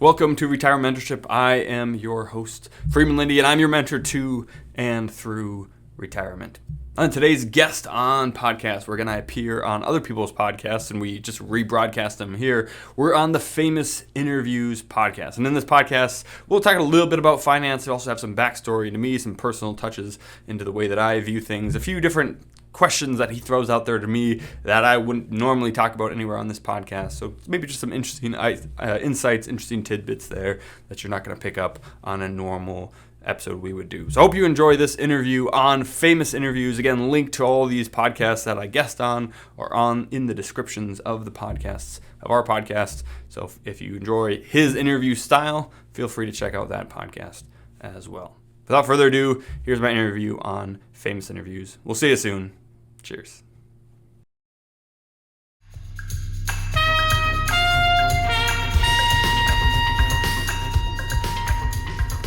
Welcome to Retirement Mentorship. I am your host, Freeman Lindy, and I'm your mentor to and through retirement. On today's guest on podcast, we're going to appear on other people's podcasts, and we just rebroadcast them here. We're on the Famous Interviews podcast. And in this podcast, we'll talk a little bit about finance. We also have some backstory to me, some personal touches into the way that I view things, a few different questions that he throws out there to me that I wouldn't normally talk about anywhere on this podcast. So maybe just some interesting insights, interesting tidbits there that you're not going to pick up on a normal episode we would do. So I hope you enjoy this interview on Famous Interviews. Again, link to all these podcasts that I guest on or on in the descriptions of the podcasts of our podcast. So if you enjoy his interview style, feel free to check out that podcast as well. Without further ado, here's my interview on Famous Interviews. We'll see you soon. Cheers.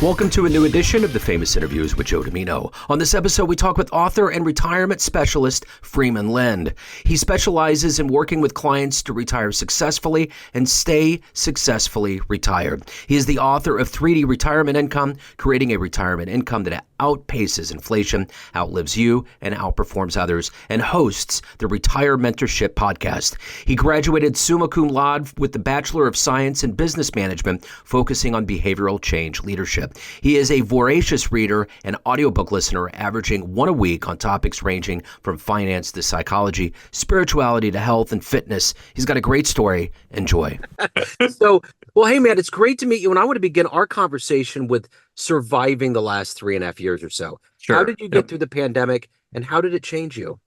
Welcome to a new edition of the Famous Interviews with Joe Domino. On this episode, we talk with author and retirement specialist Freeman Lind. He specializes in working with clients to retire successfully and stay successfully retired. He is the author of 3D Retirement Income, creating a retirement income that outpaces inflation, outlives you, and outperforms others, and hosts the Retire Mentorship podcast. He graduated summa cum laude with the Bachelor of Science in Business Management, focusing on behavioral change leadership. He is a voracious reader and audiobook listener, averaging one a week on topics ranging from finance to psychology, spirituality to health and fitness. He's got a great story. Enjoy. Well, hey, man, it's great to meet you. And I want to begin our conversation with surviving the last 3.5 years or so. Sure. How did you get through the pandemic, and how did it change you?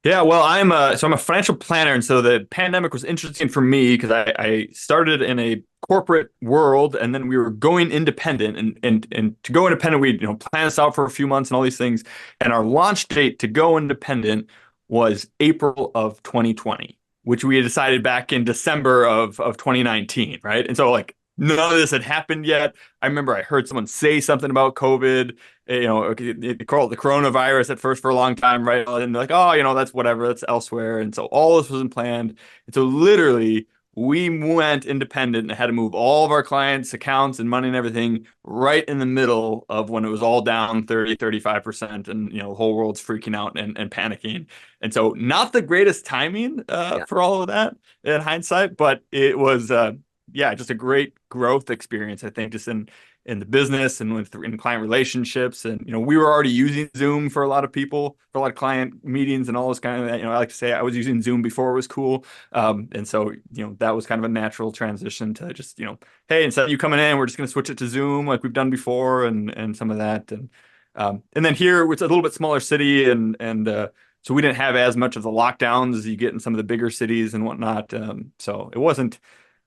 Yeah, well, I'm a financial planner, and so the pandemic was interesting for me because I started in a corporate world, and then we were going independent, and to go independent, we plan this out for a few months and all these things, and our launch date to go independent was April of 2020, which we had decided back in December of 2019, right? And so none of this had happened yet. I remember I heard someone say something about COVID. They called it the coronavirus at first for a long time, right? And they're like, oh, that's whatever, that's elsewhere. And so all this wasn't planned. And so literally we went independent and had to move all of our clients' accounts and money and everything right in the middle of when it was all down 30, 35%. And, the whole world's freaking out and panicking. And so not the greatest timing for all of that in hindsight, but it was, just a great growth experience, I think, just in the business and in client relationships. And, we were already using Zoom for a lot of people, for a lot of client meetings and all this kind of that. I like to say I was using Zoom before it was cool. And so, that was kind of a natural transition to just, hey, instead of you coming in, we're just going to switch it to Zoom like we've done before and some of that. And then here, it's a little bit smaller city and so we didn't have as much of the lockdowns as you get in some of the bigger cities and whatnot. So it wasn't,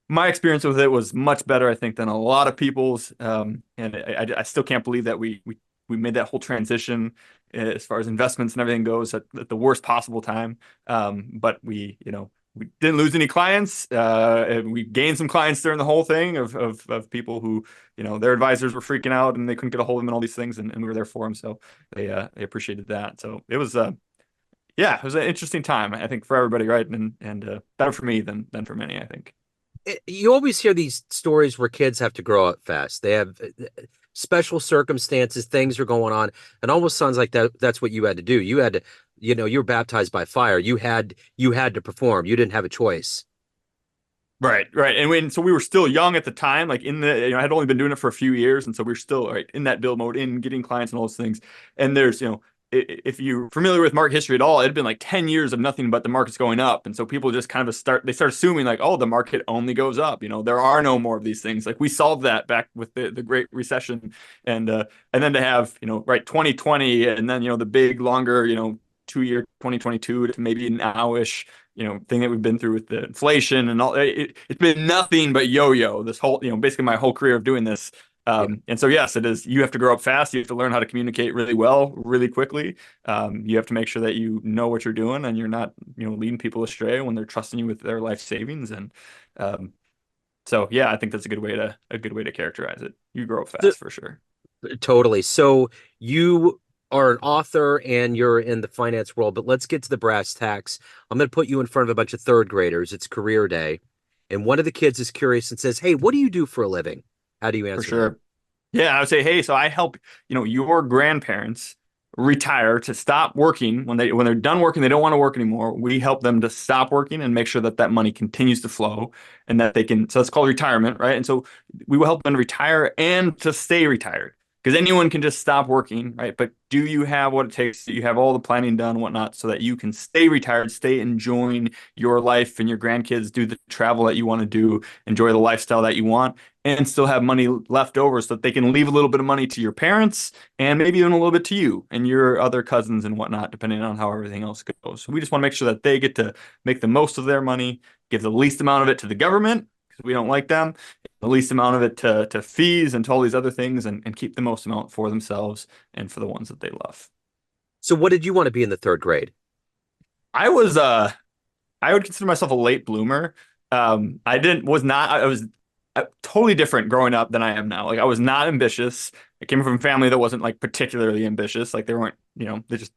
my experience with it was much better, I think, than a lot of people's. And I still can't believe that we made that whole transition as far as investments and everything goes at the worst possible time. But we didn't lose any clients. We gained some clients during the whole thing of people who, their advisors were freaking out and they couldn't get a hold of them and all these things. And we were there for them. So they appreciated that. So it was, it was an interesting time, I think, for everybody, right? And better for me than for many, I think. You always hear these stories where kids have to grow up fast. They have special circumstances, things are going on. It almost sounds like that's what you had to do. You had to, you were baptized by fire. You had to perform. You didn't have a choice. Right. And so we were still young at the time, I had only been doing it for a few years. And so we were still in that build mode, in getting clients and all those things. And there's, if you're familiar with market history at all, it had been 10 years of nothing but the market's going up. And so people just kind of start assuming the market only goes up. There are no more of these things. We solved that back with the Great Recession. And then to have, 2020 and then, the big longer, 2-year 2022 to maybe now-ish, thing that we've been through with the inflation and all, it's been nothing but yo-yo this whole, basically my whole career of doing this. And so, yes, it is. You have to grow up fast. You have to learn how to communicate really well, really quickly. You have to make sure that you know what you're doing and you're not, leading people astray when they're trusting you with their life savings. And so, yeah, I think that's a good way to characterize it. You grow up fast for sure. Totally. So you are an author and you're in the finance world, but let's get to the brass tacks. I'm going to put you in front of a bunch of third graders. It's career day. and one of the kids is curious and says, "Hey, what do you do for a living?" How do you For answer that? sure. Yeah, I would say, hey, so I help, your grandparents retire to stop working when they're done working, they don't want to work anymore. We help them to stop working and make sure that that money continues to flow and that they can. So it's called retirement, right? And so we will help them retire and to stay retired because anyone can just stop working, right? But do you have what it takes? Do you have all the planning done, and whatnot, so that you can stay retired, stay enjoying your life and your grandkids do the travel that you want to do, enjoy the lifestyle that you want? And still have money left over so that they can leave a little bit of money to your parents and maybe even a little bit to you and your other cousins and whatnot, depending on how everything else goes. So we just want to make sure that they get to make the most of their money, give the least amount of it to the government because we don't like them, the least amount of it to fees and to all these other things, and keep the most amount for themselves and for the ones that they love. So, what did you want to be in the third grade? I was I would consider myself a late bloomer. I didn't was not I was totally different growing up than I am now. Like I was not ambitious. I came from a family that wasn't like particularly ambitious. Like they weren't, they just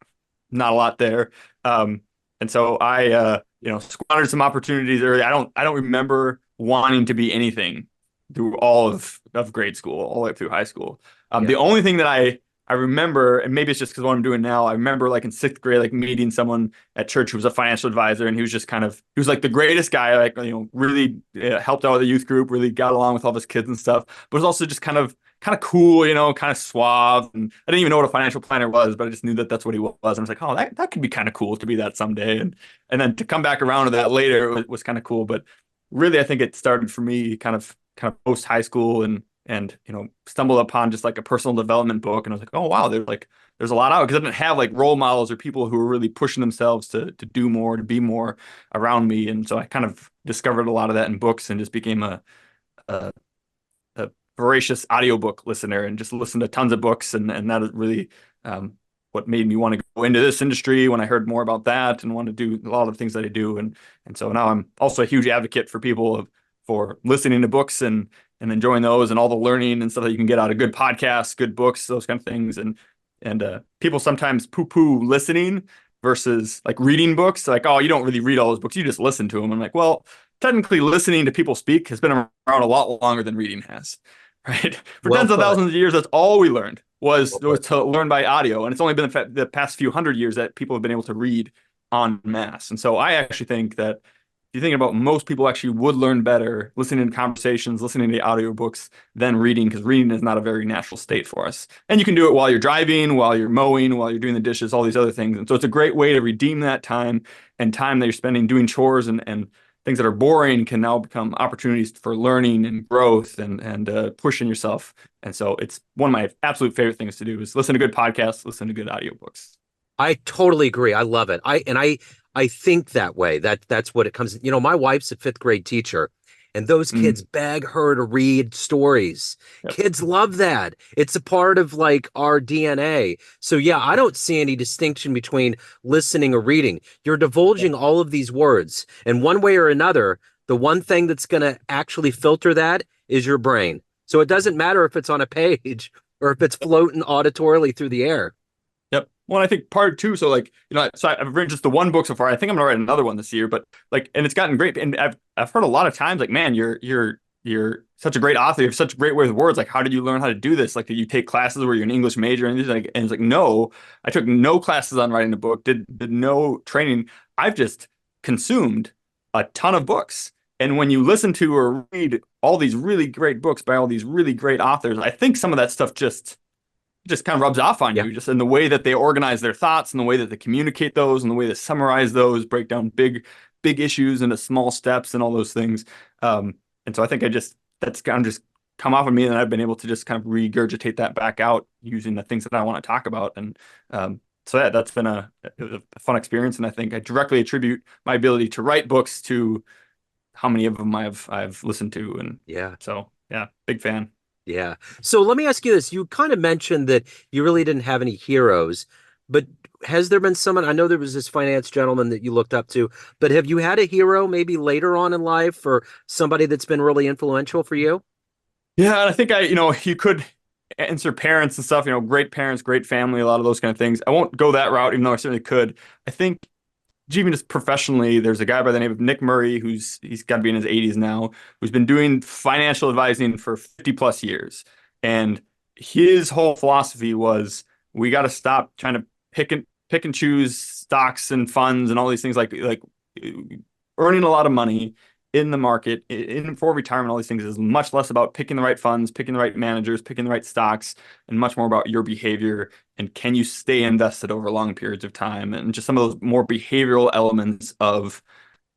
not a lot there. Um, and so I squandered some opportunities early. I don't remember wanting to be anything through all of grade school, all the way through high school. Yeah. The only thing that I remember, and maybe it's just because what I'm doing now, I remember like in sixth grade, like meeting someone at church who was a financial advisor, and he was just he was like the greatest guy, like, really helped out with the youth group, really got along with all of his kids and stuff, but was also just kind of cool, kind of suave. And I didn't even know what a financial planner was, but I just knew that that's what he was. And I was like, oh, that could be kind of cool to be that someday. And then to come back around to that later was kind of cool. But really, I think it started for me kind of post high school and stumbled upon just like a personal development book, and I was like, oh wow, there's a lot out because I didn't have like role models or people who were really pushing themselves to do more, to be more around me. And so I kind of discovered a lot of that in books and just became a, a voracious audiobook listener and just listened to tons of books. And that is really what made me want to go into this industry when I heard more about that and want to do a lot of things that I do. And so now I'm also a huge advocate for people for listening to books and enjoying those and all the learning and stuff that you can get out of good podcasts, good books, those kind of things. And people sometimes poo-poo listening versus like reading books. Like, oh, you don't really read all those books, you just listen to them. I'm like, well, technically listening to people speak has been around a lot longer than reading has, right? For Well tens of put. thousands of years, that's all we learned was Well was put. to learn by audio. And it's only been the past few hundred years that people have been able to read en masse. And so I actually think that if you think about, most people actually would learn better listening to conversations, listening to audiobooks than reading, because reading is not a very natural state for us. And you can do it while you're driving, while you're mowing, while you're doing the dishes, all these other things. And so it's a great way to redeem that time, and time that you're spending doing chores and things that are boring can now become opportunities for learning and growth and pushing yourself. And so it's one of my absolute favorite things to do is listen to good podcasts, listen to good audiobooks. I totally agree. I love it. I think that way. That's what it comes. My wife's a fifth grade teacher, and those kids Mm, beg her to read stories. yep. Kids love that. It's a part of like our DNA. So yeah, I don't see any distinction between listening or reading. You're divulging all of these words, and one way or another, the one thing that's going to actually filter that is your brain. So it doesn't matter if it's on a page or if it's floating auditorily through the air. Yep. Well, I think part two. So like, so I've written just the one book so far. I think I'm gonna write another one this year, but like, and it's gotten great. And I've heard a lot of times like, man, you're such a great author. You have such a great way with words. Like, how did you learn how to do this? Like, did you take classes where you're an English major? And it's like, no, I took no classes on writing a book, did no training. I've just consumed a ton of books. And when you listen to or read all these really great books by all these really great authors, I think some of that stuff just kind of rubs off on Yeah. you, just in the way that they organize their thoughts and the way that they communicate those and the way they summarize those, break down big issues into small steps and all those things. And so I think that's kind of just come off of me, and I've been able to just kind of regurgitate that back out using the things that I want to talk about. And so yeah, that's been a fun experience. And I think I directly attribute my ability to write books to how many of them I've listened to. And Yeah. so yeah, big fan. Yeah. So let me ask you this. You kind of mentioned that you really didn't have any heroes, but has there been someone? I know there was this finance gentleman that you looked up to, but have you had a hero maybe later on in life or somebody that's been really influential for you? Yeah, and I think you could answer parents and stuff, great parents, great family, a lot of those kind of things. I won't go that route, even though I certainly could. I think even just professionally, there's a guy by the name of Nick Murray he's got to be in his 80s now, who's been doing financial advising for 50 plus years. And his whole philosophy was we got to stop trying to pick and choose stocks and funds and all these things like earning a lot of money in the market in for retirement. All these things is much less about picking the right funds, picking the right managers, picking the right stocks, and much more about your behavior and can you stay invested over long periods of time and just some of those more behavioral elements of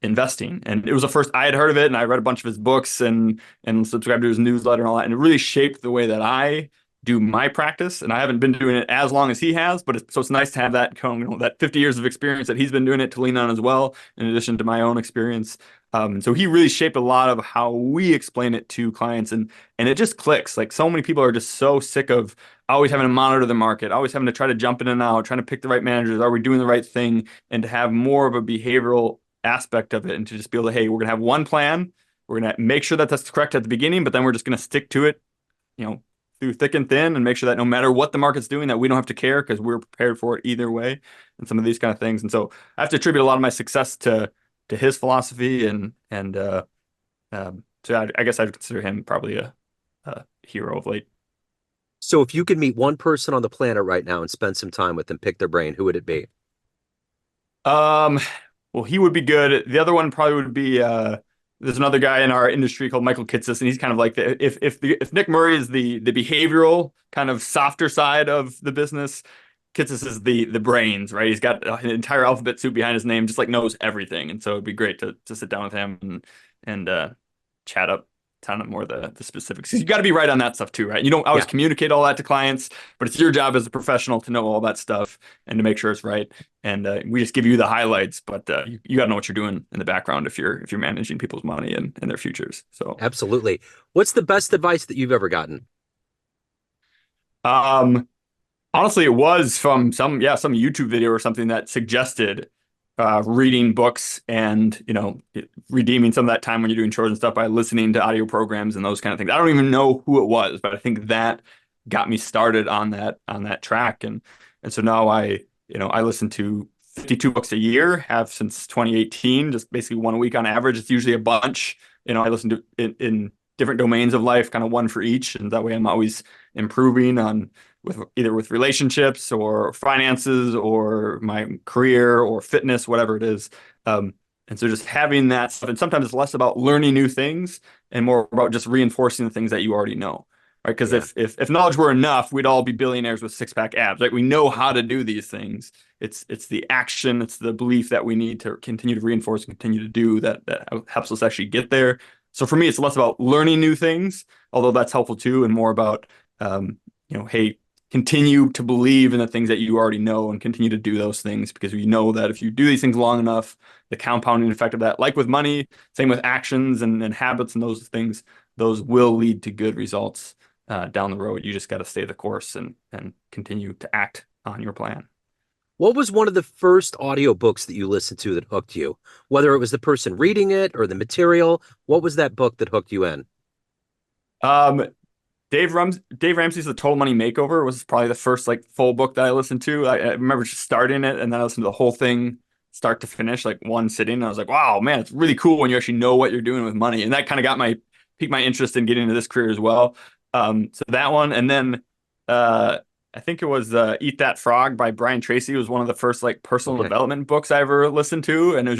investing. And it was the first I had heard of it, and I read a bunch of his books and subscribed to his newsletter and all that, and it really shaped the way that I do my practice. And I haven't been doing it as long as he has, but so it's nice to have that that 50 years of experience that he's been doing it to lean on as well, in addition to my own experience. So he really shaped a lot of how we explain it to clients, and it just clicks. Like so many people are just so sick of always having to monitor the market, always having to try to jump in and out, trying to pick the right managers. Are we doing the right thing? And to have more of a behavioral aspect of it, and to just be able to, hey, we're gonna have one plan. We're gonna make sure that that's correct at the beginning, but then we're just gonna stick to it, through thick and thin, and make sure that no matter what the market's doing, that we don't have to care because we're prepared for it either way, and some of these kind of things. And so I have to attribute a lot of my success to his philosophy, and so I guess I'd consider him probably a hero of late. So if you could meet one person on the planet right now and spend some time with them, pick their brain, who would it be? Um, well, he would be good. The other one probably would be there's another guy in our industry called Michael Kitces, and he's kind of like if Nick Murray is the behavioral kind of softer side of the business, Kitces is the brains, right? He's got an entire alphabet soup behind his name, just like knows everything. And so it'd be great to sit down with him and chat up kind of more the specifics. 'Cause you got to be right on that stuff too, right? You don't always Yeah, communicate all that to clients, but it's your job as a professional to know all that stuff and to make sure it's right. And we just give you the highlights, but you got to know what you're doing in the background if you're managing people's money and their futures. So, absolutely. What's the best advice that you've ever gotten? um, honestly, it was from some YouTube video or something that suggested reading books and redeeming some of that time when you're doing chores and stuff by listening to audio programs and those kind of things. I don't even know who it was, but I think that got me started on that track. And so now I listen to 52 books a year, have since 2018, just basically one a week on average. It's usually a bunch. I listen to in different domains of life, kind of one for each, and that way I'm always improving on with relationships or finances or my career or fitness, whatever it is. And so just having that stuff, and sometimes it's less about learning new things and more about just reinforcing the things that you already know, right? Because Yeah. if knowledge were enough, we'd all be billionaires with six-pack abs, right? We know how to do these things. It's the action, it's the belief that we need to continue to reinforce and continue to do that helps us actually get there. So for me, it's less about learning new things, although that's helpful too, and more about hey, continue to believe in the things that you already know and continue to do those things because we know that if you do these things long enough, the compounding effect of that, like with money, same with actions and habits and those things, those will lead to good results down the road. You just got to stay the course and continue to act on your plan. What was one of the first audiobooks that you listened to that hooked you? Whether it was the person reading it or the material, what was that book that hooked you in? Um, Dave Ramsey's The Total Money Makeover was probably the first like full book that I listened to. I remember just starting it and then I listened to the whole thing start to finish, like one sitting. And I was like, wow, man, it's really cool when you actually know what you're doing with money. And that kind of piqued my interest in getting into this career as well. So that one, and then I think it was Eat That Frog by Brian Tracy was one of the first like personal Okay. development books I ever listened to. And it was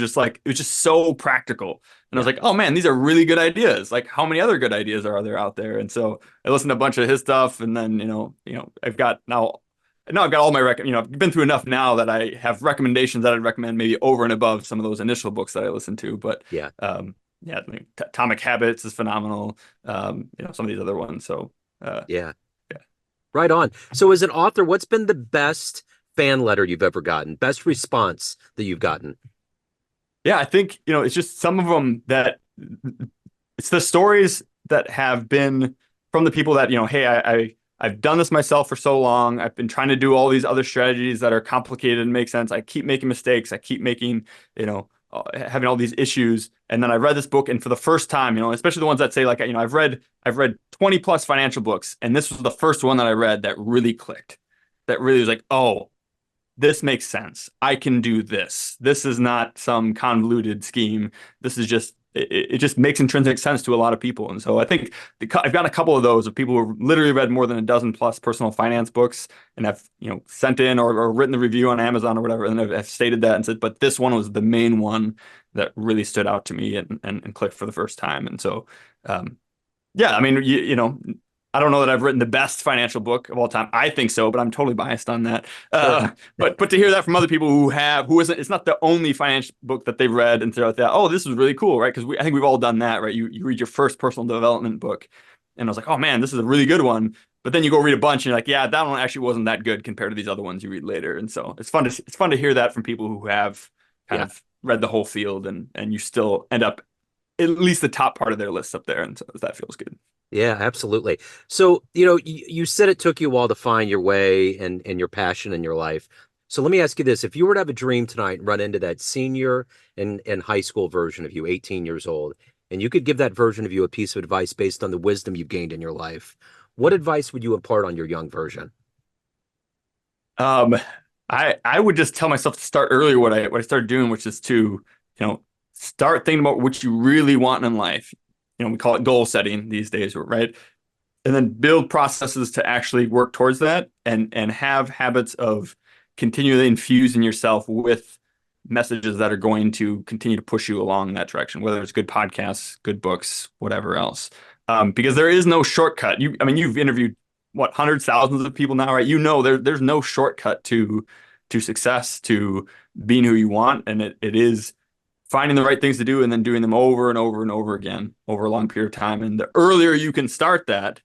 just so practical. And I was Yeah. like, oh man, these are really good ideas. Like how many other good ideas are there out there? And so I listened to a bunch of his stuff, and then I've got now I've got all my I've been through enough now that I have recommendations that I'd recommend maybe over and above some of those initial books that I listened to. But Yeah. yeah, I mean, Atomic Habits is phenomenal. Some of these other ones. So Yeah. yeah. Right on. So as an author, what's been the best fan letter you've ever gotten? Best response that you've gotten? Yeah, I think, it's just some of them that it's the stories that have been from the people that, hey, I've done this myself for so long. I've been trying to do all these other strategies that are complicated and make sense. I keep making mistakes. I keep making, having all these issues. And then I read this book, and for the first time, especially the ones that say like, I've read 20 plus financial books, and this was the first one that I read that really clicked. That really was like, oh, this makes sense. I can do this. This is not some convoluted scheme. This is just it just makes intrinsic sense to a lot of people. And so I think I've got a couple of those of people who have literally read more than a dozen plus personal finance books and have, sent in or written the review on Amazon or whatever, and have stated that and said, but this one was the main one that really stood out to me and clicked for the first time. And so, yeah, I mean, I don't know that I've written the best financial book of all time. I think so, but I'm totally biased on that. Sure. But to hear that from other people who isn't, it's not the only financial book that they've read and throughout that, oh, this is really cool, right? Because I think we've all done that, right? You read your first personal development book, and I was like, oh man, this is a really good one. But then you go read a bunch, and you're like, yeah, that one actually wasn't that good compared to these other ones you read later. And so it's fun to hear that from people who have kind Yeah. of read the whole field, and you still end up at least the top part of their list up there, and so that feels good. Yeah, absolutely. So, you said it took you a while to find your way and your passion in your life. So let me ask you this. If you were to have a dream tonight and run into that senior and high school version of you, 18 years old, and you could give that version of you a piece of advice based on the wisdom you've gained in your life, what advice would you impart on your young version? Um, I would just tell myself to start earlier what I started doing, which is to, start thinking about what you really want in life. We call it goal setting these days, right? And then build processes to actually work towards that and have habits of continually infusing yourself with messages that are going to continue to push you along that direction, whether it's good podcasts, good books, whatever else. Because there is no shortcut. I mean, you've interviewed what hundreds, thousands of people now, right? There's no shortcut to success, to being who you want, and it is finding the right things to do and then doing them over and over and over again over a long period of time. And the earlier you can start that,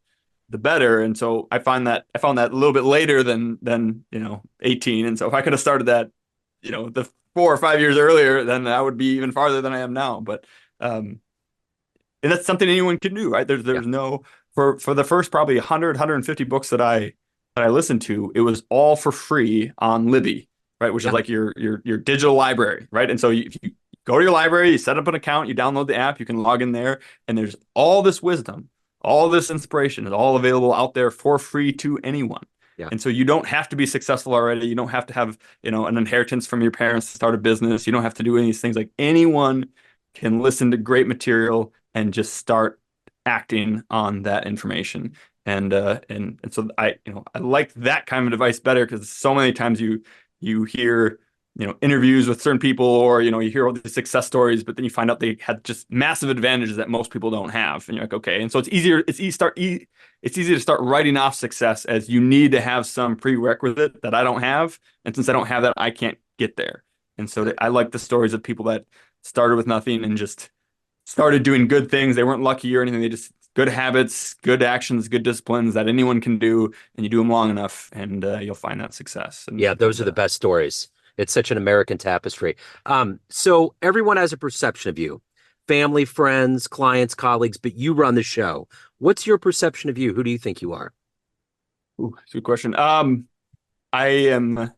the better. And so I found that a little bit later than 18. And so if I could have started that, the 4 or 5 years earlier, then I would be even farther than I am now. But and that's something anyone can do, right? Yeah. There's no for the first probably 150 books that I listened to, it was all for free on Libby, right? Which is Yeah. like your digital library, right? And so if you go to your library, you set up an account, you download the app, you can log in there, and there's all this wisdom, all this inspiration is all available out there for free to anyone. Yeah. And so you don't have to be successful already. You don't have to have, an inheritance from your parents to start a business. You don't have to do any of these things. Like anyone can listen to great material and just start acting on that information. And so I like that kind of advice better because so many times you hear interviews with certain people or you hear all these success stories, but then you find out they had just massive advantages that most people don't have, and you're like, okay. And so it's easy to start writing off success as you need to have some prerequisite that I don't have, and since I don't have that, I can't get there. And so I like the stories of people that started with nothing and just started doing good things. They weren't lucky or anything. They just good habits, good actions, good disciplines that anyone can do, and you do them long enough, and you'll find that success. Yeah, those are the best stories. It's such an American tapestry. So everyone has a perception of you, family, friends, clients, colleagues, but you run the show. What's your perception of you? Who do you think you are? That's a good question. I am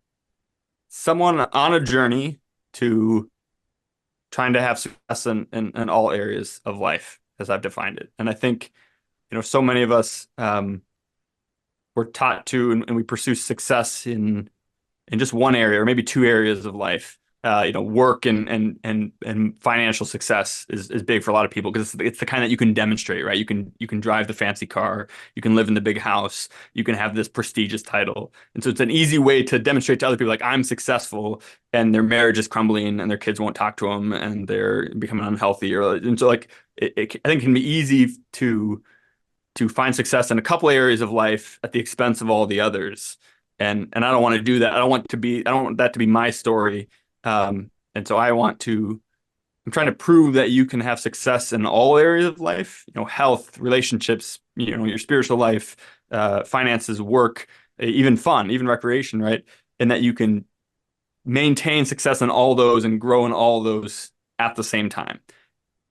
someone on a journey to trying to have success in all areas of life as I've defined it. And I think, so many of us we're taught to and we pursue success in just one area or maybe two areas of life. Work and financial success is big for a lot of people because it's the kind that you can demonstrate, right? You can drive the fancy car, you can live in the big house, you can have this prestigious title, and so it's an easy way to demonstrate to other people like I'm successful, and their marriage is crumbling, and their kids won't talk to them, and they're becoming unhealthy, and so like I think it can be easy to find success in a couple areas of life at the expense of all the others. And I don't want to do that. I don't want that to be my story. And so I'm trying to prove that you can have success in all areas of life, health, relationships, your spiritual life, finances, work, even fun, even recreation, right? And that you can maintain success in all those and grow in all those at the same time.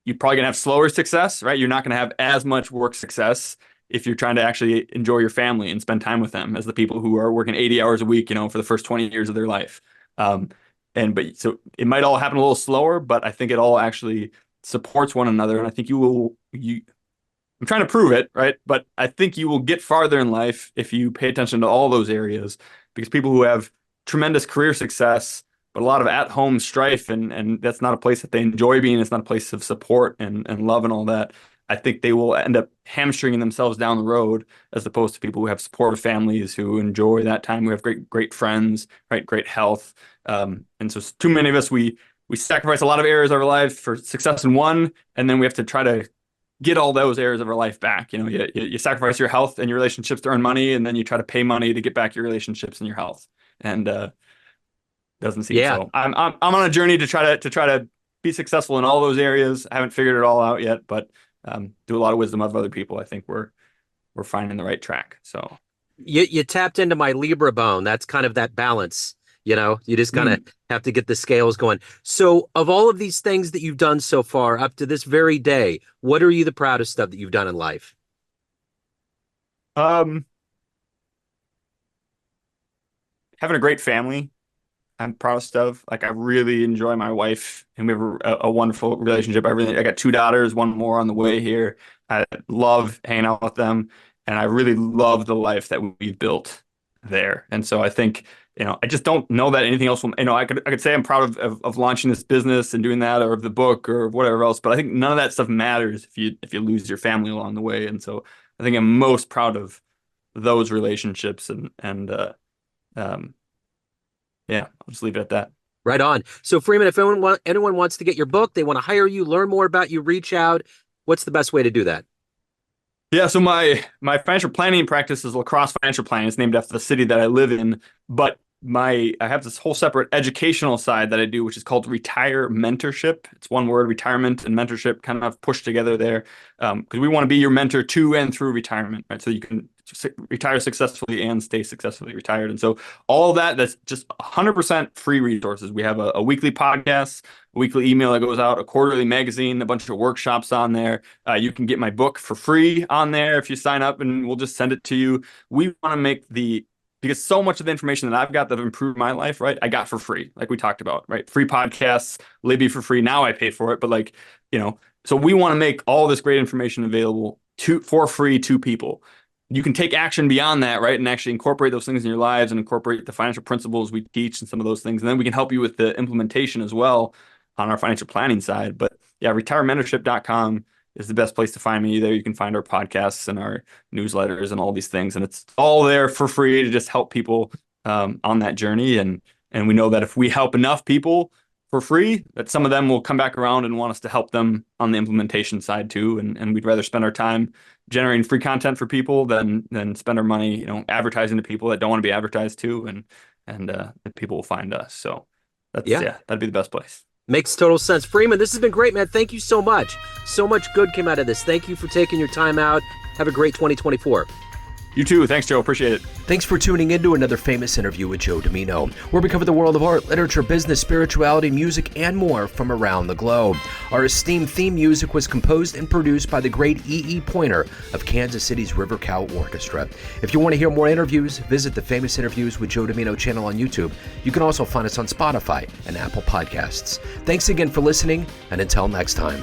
You're probably gonna have slower success, right? You're not gonna have as much work success if you're trying to actually enjoy your family and spend time with them as the people who are working 80 hours a week, for the first 20 years of their life. But so it might all happen a little slower, but I think it all actually supports one another. And I think I'm trying to prove it, right? But I think you will get farther in life if you pay attention to all those areas because people who have tremendous career success, but a lot of at-home strife, and that's not a place that they enjoy being. It's not a place of support and love and all that. I think they will end up hamstringing themselves down the road as opposed to people who have supportive families who enjoy that time, who have great friends, right? Great health. And so too many of us, we sacrifice a lot of areas of our life for success in one, and then we have to try to get all those areas of our life back. You know, you sacrifice your health and your relationships to earn money, and then you try to pay money to get back your relationships and your health. And doesn't seem Yeah. so. I'm on a journey to try to be successful in all those areas. I haven't figured it all out yet, but through a lot of wisdom of other people, I think we're finding the right track. So You tapped into my Libra bone. That's kind of that balance. You just kind of mm, have to get the scales going. So, of all of these things that you've done so far up to this very day, what are you the proudest of that you've done in life? um, having a great family. I'm proudest of. Like, I really enjoy my wife, and we have a wonderful relationship. I got two daughters, one more on the way here. I love hanging out with them, and I really love the life that we've built there. And so I think, I just don't know that anything else will, I could say I'm proud of launching this business and doing that, or of the book or whatever else, but I think none of that stuff matters if you lose your family along the way. And so I think I'm most proud of those relationships and um yeah, I'll just leave it at that. Right on. So, Freeman, if anyone wants to get your book, they want to hire you, learn more about you, reach out. What's the best way to do that? Yeah, so my financial planning practice is Lacrosse Financial Planning. It's named after the city that I live in, but I have this whole separate educational side that I do, which is called Retire Mentorship. It's one word, retirement and mentorship, kind of pushed together there, because we want to be your mentor to and through retirement, right? So you can retire successfully and stay successfully retired. And so all of that's just 100% free resources. We have a weekly podcast, a weekly email that goes out, a quarterly magazine, a bunch of workshops on there. You can get my book for free on there if you sign up, and we'll just send it to you. We want to make because so much of the information that I've got that have improved my life, right, I got for free, like we talked about, right? Free podcasts, Libby for free. Now I pay for it, but so we want to make all this great information available for free to people. You can take action beyond that, right, and actually incorporate those things in your lives and incorporate the financial principles we teach and some of those things. And then we can help you with the implementation as well on our financial planning side. But yeah, retirementorship.com is the best place to find me. There you can find our podcasts and our newsletters and all these things. And it's all there for free to just help people on that journey. And we know that if we help enough people for free, that some of them will come back around and want us to help them on the implementation side too. And we'd rather spend our time generating free content for people than spend our money, advertising to people that don't want to be advertised to, and people will find us. So Yeah, that'd be the best place. makes total sense. Freeman, this has been great, man. Thank you so much. So much good came out of this. Thank you for taking your time out. Have a great 2024. You too. Thanks, Joe. Appreciate it. Thanks for tuning in to another famous interview with Joe Dimino, where we cover the world of art, literature, business, spirituality, music, and more from around the globe. Our esteemed theme music was composed and produced by the great E.E. Pointer of Kansas City's River Cow Orchestra. If you want to hear more interviews, visit the Famous Interviews with Joe Dimino channel on YouTube. You can also find us on Spotify and Apple Podcasts. Thanks again for listening, and until next time.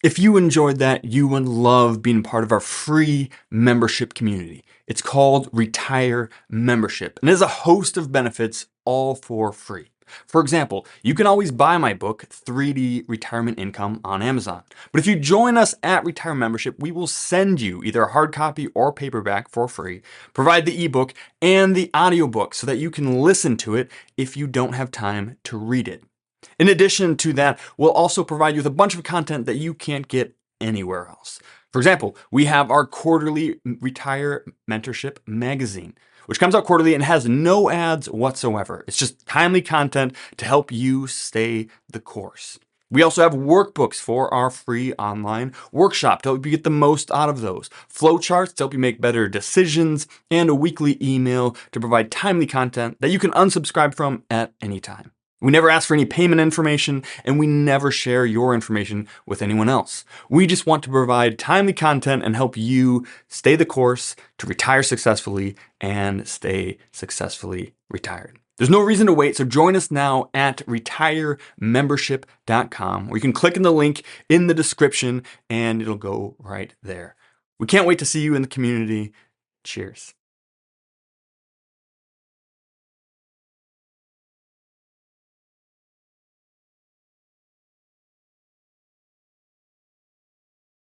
If you enjoyed that, you would love being part of our free membership community. It's called Retire Membership, and it has a host of benefits, all for free. For example, you can always buy my book, 3D Retirement Income, on Amazon. But if you join us at Retire Membership, we will send you either a hard copy or paperback for free, provide the ebook and the audiobook so that you can listen to it if you don't have time to read it. In addition to that, we'll also provide you with a bunch of content that you can't get anywhere else. For example, we have our quarterly Retire Mentorship magazine, which comes out quarterly and has no ads whatsoever. It's just timely content to help you stay the course. We also have workbooks for our free online workshop to help you get the most out of those, flowcharts to help you make better decisions, and a weekly email to provide timely content that you can unsubscribe from at any time. We never ask for any payment information, and we never share your information with anyone else. We just want to provide timely content and help you stay the course to retire successfully and stay successfully retired. There's no reason to wait, so join us now at retiremembership.com, or you can click in the link in the description and it'll go right there. We can't wait to see you in the community. Cheers.